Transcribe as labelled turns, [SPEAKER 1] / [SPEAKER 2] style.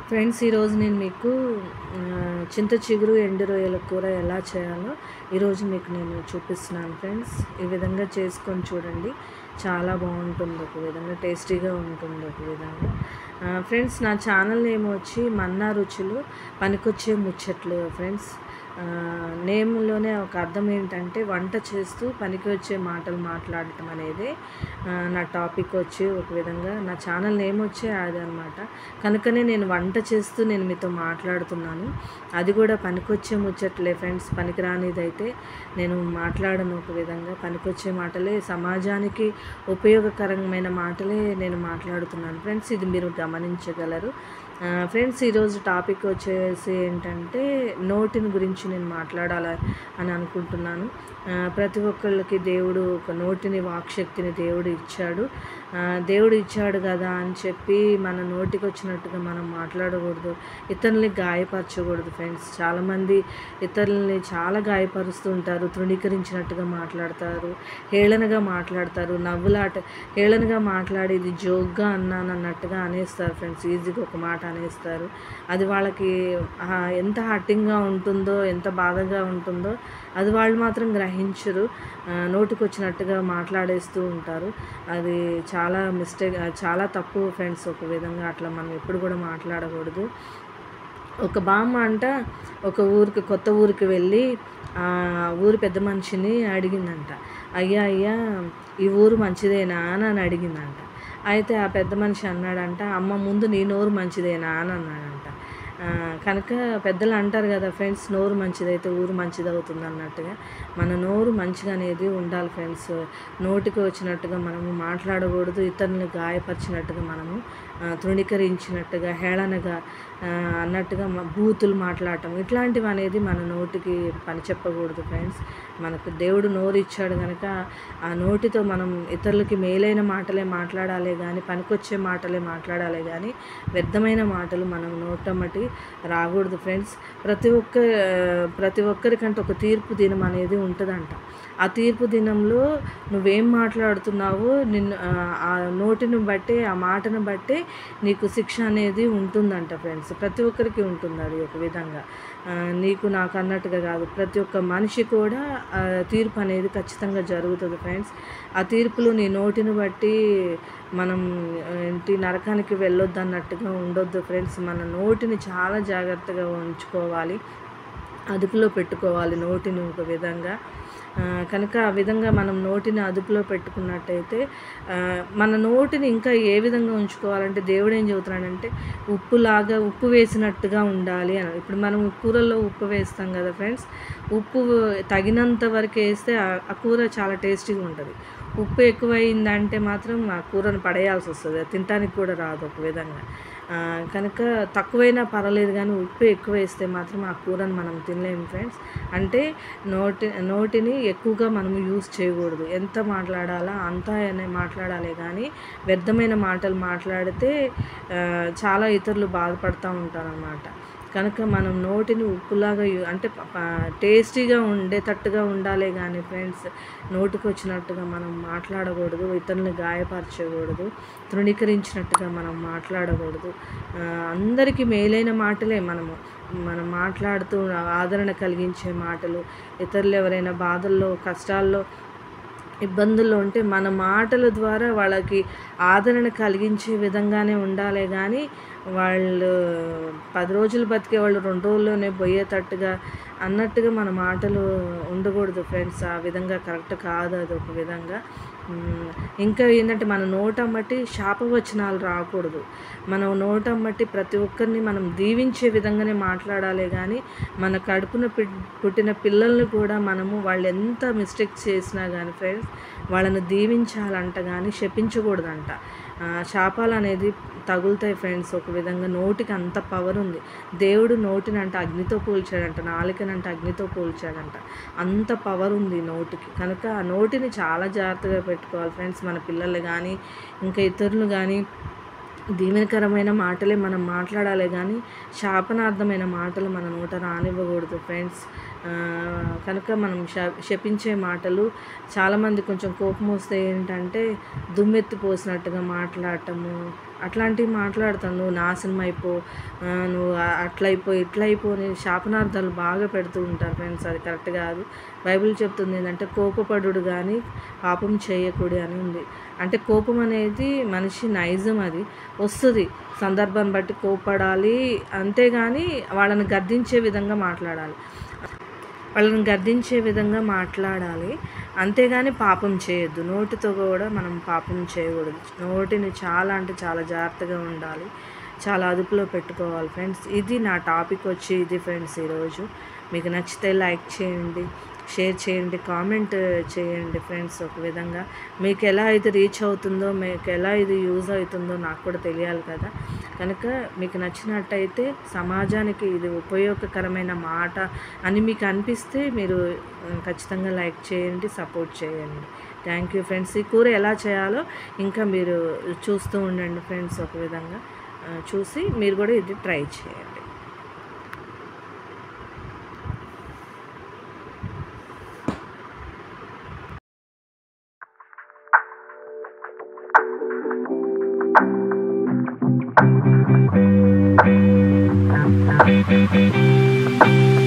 [SPEAKER 1] Friends, ఈరోజు నేను మీకు చింత చిగురు ఎండు రొయ్యల కూర ఎలా చేయాలో ఈరోజు మీకు నేను చూపిస్తున్నాను ఫ్రెండ్స్. ఈ విధంగా చేసుకొని చూడండి, చాలా బాగుంటుంది. ఒక విధంగా టేస్టీగా ఉంటుంది. ఒక విధంగా ఫ్రెండ్స్, నా ఛానల్ నేమ్ వచ్చి మన్నా రుచులు పనికొచ్చే ముచ్చట్లు ఫ్రెండ్స్. నేమ్లోనే ఒక అర్థం ఏంటంటే వంట చేస్తూ పనికి వచ్చే మాటలు మాట్లాడటం అనేది నా టాపిక్ వచ్చి ఒక విధంగా నా ఛానల్ నేమ్ వచ్చే అది అనమాట. కనుకనే నేను వంట చేస్తూ నేను మీతో మాట్లాడుతున్నాను. అది కూడా పనికొచ్చే ముచ్చట్లే ఫ్రెండ్స్. పనికిరానిదైతే నేను మాట్లాడను. ఒక విధంగా పనికొచ్చే మాటలే, సమాజానికి ఉపయోగకరమైన మాటలే నేను మాట్లాడుతున్నాను ఫ్రెండ్స్. ఇది మీరు గమనించగలరు ఫ్రెండ్స్. ఈరోజు టాపిక్ వచ్చేసి ఏంటంటే నోటిని గురించి నేను మాట్లాడాలి అని అనుకుంటున్నాను. ప్రతి ఒక్కళ్ళకి దేవుడు ఒక నోటిని, వాక్శక్తిని దేవుడు ఇచ్చాడు కదా అని చెప్పి మన నోటికి వచ్చినట్టుగా మనం మాట్లాడకూడదు, ఇతరుల్ని గాయపరచకూడదు ఫ్రెండ్స్. చాలామంది ఇతరుల్ని చాలా గాయపరుస్తూ ఉంటారు, తృణీకరించినట్టుగా మాట్లాడతారు, హేళనగా మాట్లాడతారు, హేళనగా మాట్లాడి ఇది జోక్గా అన్నాను అన్నట్టుగా అనేస్తారు ఫ్రెండ్స్. ఈజీగా ఒక మాట అనేస్తారు. అది వాళ్ళకి ఎంత హర్టింగ్గా ఉంటుందో, ఎంత బాధగా ఉంటుందో అది వాళ్ళు మాత్రం గ్రహించరు. నోటికి వచ్చినట్టుగా మాట్లాడేస్తూ ఉంటారు. అది చాలా మిస్టేక్, చాలా తప్పు ఫ్రెండ్స్. ఒక విధంగా అట్లా మనం ఎప్పుడు కూడా మాట్లాడకూడదు. ఒక బామ్మ ఒక కొత్త ఊరికి వెళ్ళి ఊరి పెద్ద మనిషిని అడిగిందంట. అయ్యా ఈ ఊరు మంచిదేనా అని అడిగిందంట. అయితే ఆ పెద్ద మనిషి అన్నాడంట, అమ్మ ముందు నీ నోరు మంచిదేనా అని అన్నాడంట. కనుక పెద్దలు అంటారు కదా ఫ్రెండ్స్, నోరు మంచిదైతే ఊరు మంచిది అవుతుంది అన్నట్టుగా మన నోరు మంచిగా అనేది ఉండాలి ఫ్రెండ్స్. నోటికి వచ్చినట్టుగా మనము మాట్లాడకూడదు, ఇతరులను గాయపరిచినట్టుగా మనము తృణీకరించినట్టుగా, హేళనగా అన్నట్టుగా బూతులు మాట్లాడటం ఇట్లాంటివి అనేది మన నోటికి పని చెప్పకూడదు ఫ్రెండ్స్. మనకు దేవుడు నోరు ఇచ్చాడు కనుక ఆ నోటితో మనం ఇతరులకి మేలైన మాటలే మాట్లాడాలి కానీ, పనికొచ్చే మాటలే మాట్లాడాలి కానీ వ్యర్థమైన మాటలు మనం నోటమ్మటి రాకూడదు ఫ్రెండ్స్. ప్రతి ఒక్కరికంటే ఒక తీర్పు దినం అనేది ఉంటుందంట. ఆ తీర్పు దినంలో నువ్వేం మాట్లాడుతున్నావో ఆ నోటిని బట్టే, ఆ మాటను బట్టే నీకు శిక్ష అనేది ఉంటుందంట ఫ్రెండ్స్. ప్రతి ఒక్కరికి ఉంటుంది అది ఒక విధంగా. నీకు నాకు అన్నట్టుగా కాదు, ప్రతి ఒక్క మనిషి కూడా తీర్పు అనేది ఖచ్చితంగా జరుగుతుంది ఫ్రెండ్స్. ఆ తీర్పులు నీ నోటిని బట్టి మనం నరకానికి వెళ్ళొద్దు అన్నట్టుగా ఉండొద్దు ఫ్రెండ్స్. మన నోటిని చాలా జాగ్రత్తగా ఉంచుకోవాలి, అదుపులో పెట్టుకోవాలి నోటిని ఒక విధంగా. కనుక ఆ విధంగా మనం నోటిని అదుపులో పెట్టుకున్నట్టయితే మన నోటిని ఇంకా ఏ విధంగా ఉంచుకోవాలంటే దేవుడు ఏం చెబుతున్నాడంటే ఉప్పు వేసినట్టుగా ఉండాలి అని. ఇప్పుడు మనం కూరల్లో ఉప్పు వేస్తాం కదా ఫ్రెండ్స్, ఉప్పు తగినంత వరకు వేస్తే ఆ కూర చాలా టేస్టీగా ఉంటుంది. ఉప్పు ఎక్కువైందంటే మాత్రం ఆ కూరను పడేయాల్సి వస్తుంది, తినడానికి కూడా రాదు ఒక విధంగా. కనుక తక్కువైనా పర్వాలేదు కానీ ఉప్పు ఎక్కువ వేస్తే మాత్రం ఆ కూరను మనం తినలేము ఫ్రెండ్స్. అంటే నోటిని ఎక్కువగా మనము యూజ్ చేయకూడదు. ఎంత మాట్లాడాలా అంత మాట్లాడాలి కానీ వ్యర్థమైన మాటలు మాట్లాడితే చాలా ఇతరులు బాధపడుతూ ఉంటారన్నమాట. కనుక మనం నోటిని ఉప్పులాగా అంటే టేస్టీగా ఉండేటట్టుగా ఉండాలి కానీ ఫ్రెండ్స్, నోటికి వచ్చినట్టుగా మనం మాట్లాడకూడదు, ఇతరులను గాయపరచకూడదు, తృణీకరించినట్టుగా మనం మాట్లాడకూడదు. అందరికీ మేలైన మాటలే మనం మాట్లాడుతూ ఆదరణ కలిగించే మాటలు, ఇతరులు ఎవరైనా బాధల్లో, కష్టాల్లో, ఇబ్బందుల్లో ఉంటే మన మాటల ద్వారా వాళ్ళకి ఆదరణ కలిగించే విధంగానే ఉండాలి కానీ వాళ్ళు 10 రోజులు బతికే వాళ్ళు 2 రోజుల్లోనే పోయేటట్టుగా అన్నట్టుగా మన మాటలు ఉండకూడదు ఫ్రెండ్స్. ఆ విధంగా కరెక్ట్ కాదు అది ఒక విధంగా. ఇంకా ఏంటంటే మన నోటమ్మటి శాపవచనాలు రాకూడదు. మన నోటమ్మటి ప్రతి ఒక్కరిని మనం దీవించే విధంగానే మాట్లాడాలి కానీ మన కడుపున పుట్టిన పిల్లల్ని కూడా మనము వాళ్ళు ఎంత మిస్టేక్స్ చేసినా కానీ ఫ్రెండ్స్ వాళ్ళని దీవించాలంట కానీ శపించకూడదంట. శాపాలు అనేది తగులుతాయి ఫ్రెండ్స్. ఒక విధంగా నోటికి అంత పవర్ ఉంది. దేవుడు నోటినంట అగ్నితో పోల్చాడంట, నాలుకనంట అగ్నితో పోల్చాడంట. అంత పవర్ ఉంది నోటికి. కనుక ఆ నోటిని చాలా జాగ్రత్తగా పెట్టుకోవాలి ఫ్రెండ్స్. మన పిల్లలు కానీ ఇంకా ఇతరులు కానీ దీవెనకరమైన మాటలే మనం మాట్లాడాలి కానీ శాపనార్థమైన మాటలు మన నోట రానివ్వకూడదు ఫ్రెండ్స్. కనుక మనం శపించే మాటలు చాలామంది కొంచెం కోపం వస్తే ఏంటంటే దుమ్మెత్తి పోసినట్టుగా మాట్లాడటము, అట్లాంటివి మాట్లాడతాను. నువ్వు నాశనం అయిపో, నువ్వు అట్లయిపో ఇట్లయిపో అని శాపనార్థాలు బాగా పెడుతూ ఉంటారు ఫ్రెండ్స్. అది కరెక్ట్ కాదు. బైబిల్ చెప్తుంది ఏంటంటే కోపపడుడు కానీ పాపం చేయకూడదు అని ఉంది. అంటే కోపం అనేది మనిషి నైజం, అది వస్తుంది సందర్భాన్ని బట్టి కోపడాలి. అంతేగాని వాళ్ళని గద్దించే విధంగా మాట్లాడాలి, వాళ్ళని గద్దించే విధంగా మాట్లాడాలి. అంతేగాని పాపం చేయొద్దు. నోటితో కూడా మనం పాపం చేయకూడదు. నోటిని చాలా అంటే చాలా జాగ్రత్తగా ఉండాలి, చాలా అదుపులో పెట్టుకోవాలి ఫ్రెండ్స్. ఇది నా టాపిక్ వచ్చి ఇది ఫ్రెండ్స్. ఈరోజు మీకు నచ్చితే లైక్ చేయండి, షేర్ చేయండి, కామెంట్ చేయండి ఫ్రెండ్స్. ఒక విధంగా మీకు ఎలా ఇది రీచ్ అవుతుందో, మీకు ఎలా ఇది యూజ్ అవుతుందో నాకు కూడా తెలియాలి కదా. కనుక మీకు నచ్చినట్టయితే సమాజానికి ఇది ఉపయోగకరమైన మాట అని మీకు అనిపిస్తే మీరు ఖచ్చితంగా లైక్ చేయండి, సపోర్ట్ చేయండి. Thank you friends. ఈ కూర ఎలా చేయాలో ఇంకా మీరు చూస్తూ ఉండండి ఫ్రెండ్స్. ఒక విధంగా చూసి మీరు కూడా ఇది ట్రై చేయండి. Thank you.